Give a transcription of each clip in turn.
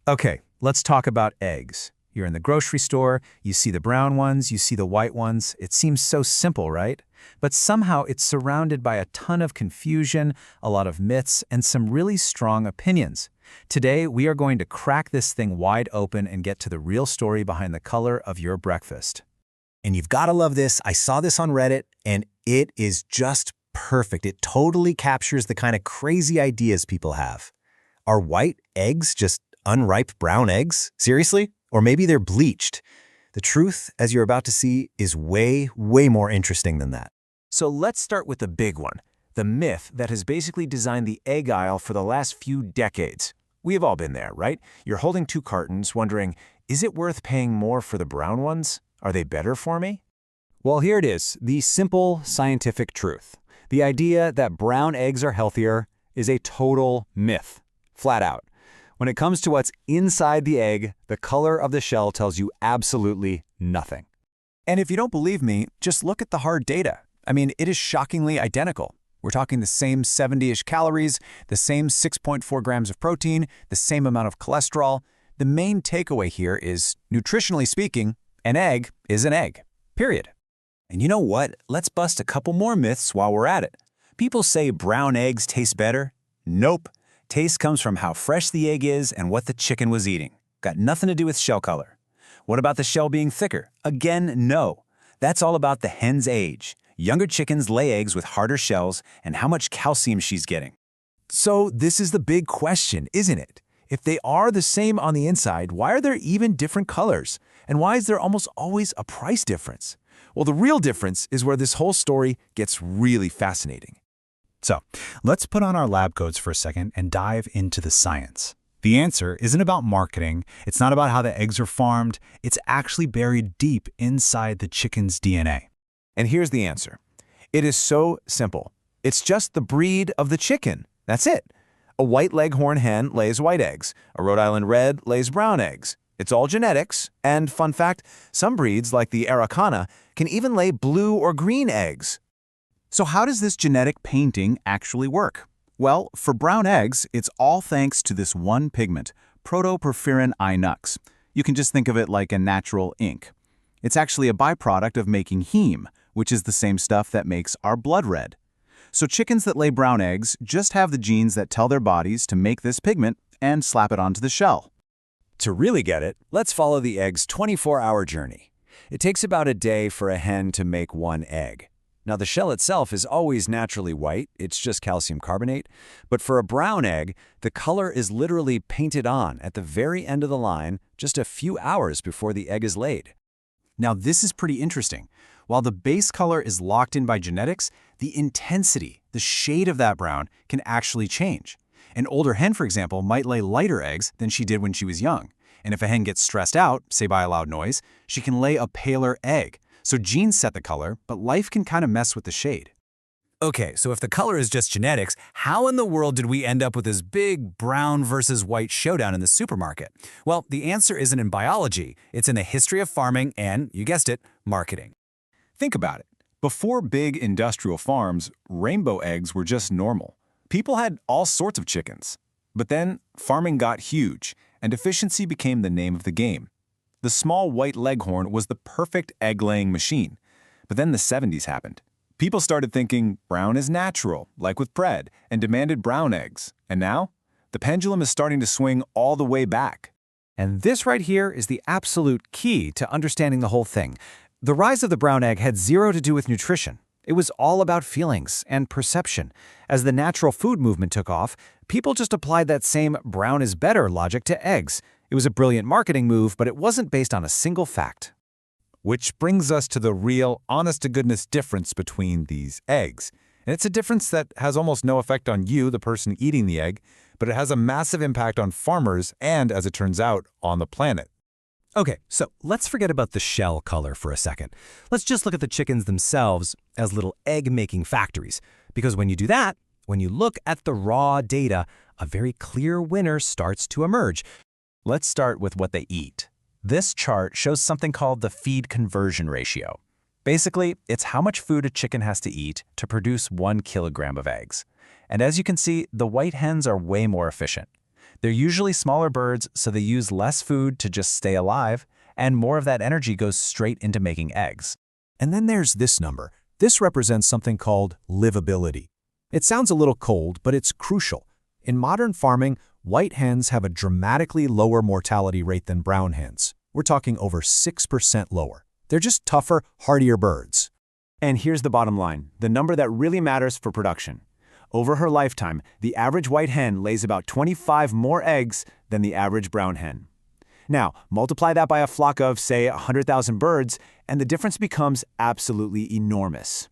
Okay, let's talk about eggs. You're in the grocery store, you see the brown ones, you see the white ones. It seems so simple, right? But somehow it's surrounded by a ton of confusion, a lot of myths, and some really strong opinions. Today, we are going to crack this thing wide open and get to the real story behind the color of your breakfast. And you've got to love this. I saw this on Reddit, and it is just perfect. It totally captures the kind of crazy ideas people have. Are white eggs just unripe brown eggs? Seriously? Or maybe they're bleached. The truth, as you're about to see, is way, way more interesting than that. So let's start with the big one, the myth that has basically designed the egg aisle for the last few decades. We have all been there, right? You're holding 2 cartons, wondering, is it worth paying more for the brown ones? Are they better for me? Well, here it is, the simple scientific truth. The idea that brown eggs are healthier is a total myth, flat out. When it comes to what's inside the egg, the color of the shell tells you absolutely nothing. And if you don't believe me, just look at the hard data. I mean, it is shockingly identical. We're talking the same 70-ish calories, the same 6.4 grams of protein, the same amount of cholesterol. The main takeaway here is, nutritionally speaking, an egg is an egg, period. And you know what? Let's bust a couple more myths while we're at it. People say brown eggs taste better. Nope. Taste comes from how fresh the egg is and what the chicken was eating. Got nothing to do with shell color. What about the shell being thicker? Again, no. That's all about the hen's age. Younger chickens lay eggs with harder shells and how much calcium she's getting. So this is the big question, isn't it? If they are the same on the inside, why are there even different colors? And why is there almost always a price difference? Well, the real difference is where this whole story gets really fascinating. So, let's put on our lab coats for a second and dive into the science. The answer isn't about marketing, it's not about how the eggs are farmed, it's actually buried deep inside the chicken's DNA. And here's the answer. It is so simple. It's just the breed of the chicken. That's it. A white leghorn hen lays white eggs. A Rhode Island red lays brown eggs. It's all genetics, and fun fact, some breeds, like the Araucana, can even lay blue or green eggs. So how does this genetic painting actually work? Well, for brown eggs, it's all thanks to this one pigment, protoporphyrin I-Nux. You can just think of it like a natural ink. It's actually a byproduct of making heme, which is the same stuff that makes our blood red. So chickens that lay brown eggs just have the genes that tell their bodies to make this pigment and slap it onto the shell. To really get it, let's follow the egg's 24-hour journey. It takes about a day for a hen to make one egg. Now, the shell itself is always naturally white, it's just calcium carbonate, but for a brown egg, the color is literally painted on at the very end of the line just a few hours before the egg is laid. Now, this is pretty interesting. While the base color is locked in by genetics, the intensity, the shade of that brown, can actually change. An older hen, for example, might lay lighter eggs than she did when she was young. And if a hen gets stressed out, say by a loud noise, she can lay a paler egg. So genes set the color, but life can kind of mess with the shade. Okay, so if the color is just genetics, how in the world did we end up with this big brown versus white showdown in the supermarket? Well, the answer isn't in biology. It's in the history of farming and, you guessed it, marketing. Think about it. Before big industrial farms, rainbow eggs were just normal. People had all sorts of chickens. But then farming got huge, and efficiency became the name of the game. The small white leghorn was the perfect egg-laying machine. But then the 70s happened. People started thinking brown is natural, like with bread, and demanded brown eggs. And now, the pendulum is starting to swing all the way back. And this right here is the absolute key to understanding the whole thing. The rise of the brown egg had zero to do with nutrition. It was all about feelings and perception. As the natural food movement took off, people just applied that same brown is better logic to eggs. It was a brilliant marketing move, but it wasn't based on a single fact. Which brings us to the real, honest-to-goodness difference between these eggs. And it's a difference that has almost no effect on you, the person eating the egg, but it has a massive impact on farmers and, as it turns out, on the planet. Okay, so let's forget about the shell color for a second. Let's just look at the chickens themselves as little egg-making factories. Because when you do that, when you look at the raw data, a very clear winner starts to emerge. Let's start with what they eat. This chart shows something called the feed conversion ratio. Basically, it's how much food a chicken has to eat to produce 1 kilogram of eggs. And as you can see, the white hens are way more efficient. They're usually smaller birds, so they use less food to just stay alive, and more of that energy goes straight into making eggs. And then there's this number. This represents something called livability. It sounds a little cold, but it's crucial. In modern farming, white hens have a dramatically lower mortality rate than brown hens. We're talking over 6% lower. They're just tougher, hardier birds. And here's the bottom line, the number that really matters for production. Over her lifetime, the average white hen lays about 25 more eggs than the average brown hen. Now, multiply that by a flock of, say, 100,000 birds, and the difference becomes absolutely enormous.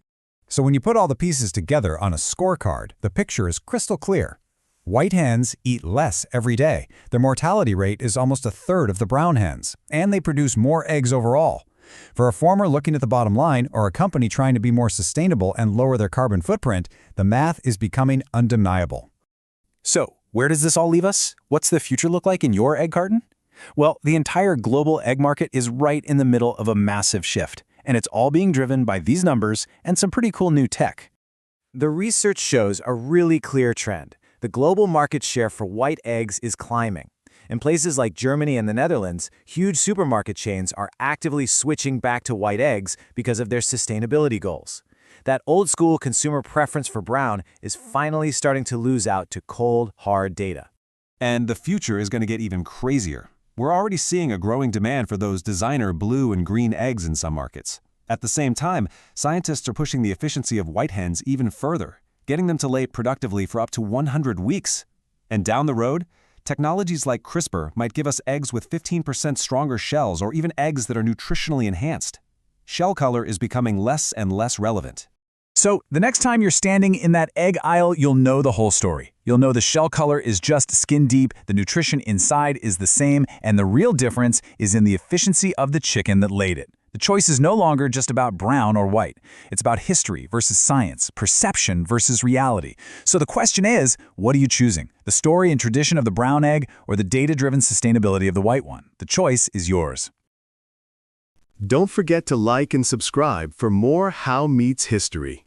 So when you put all the pieces together on a scorecard, the picture is crystal clear. White hens eat less every day. Their mortality rate is almost a third of the brown hens, and they produce more eggs overall. For a farmer looking at the bottom line or a company trying to be more sustainable and lower their carbon footprint, the math is becoming undeniable. So, where does this all leave us? What's the future look like in your egg carton? Well, the entire global egg market is right in the middle of a massive shift, and it's all being driven by these numbers and some pretty cool new tech. The research shows a really clear trend. The global market share for white eggs is climbing. In places like Germany and the Netherlands, huge supermarket chains are actively switching back to white eggs because of their sustainability goals. That old-school consumer preference for brown is finally starting to lose out to cold, hard data. And the future is going to get even crazier. We're already seeing a growing demand for those designer blue and green eggs in some markets. At the same time, scientists are pushing the efficiency of white hens even further, getting them to lay productively for up to 100 weeks. And down the road, technologies like CRISPR might give us eggs with 15% stronger shells or even eggs that are nutritionally enhanced. Shell color is becoming less and less relevant. So the next time you're standing in that egg aisle, you'll know the whole story. You'll know the shell color is just skin deep, the nutrition inside is the same, and the real difference is in the efficiency of the chicken that laid it. The choice is no longer just about brown or white. It's about history versus science, perception versus reality. So the question is, what are you choosing? The story and tradition of the brown egg or the data-driven sustainability of the white one? The choice is yours. Don't forget to like and subscribe for more How Meets History.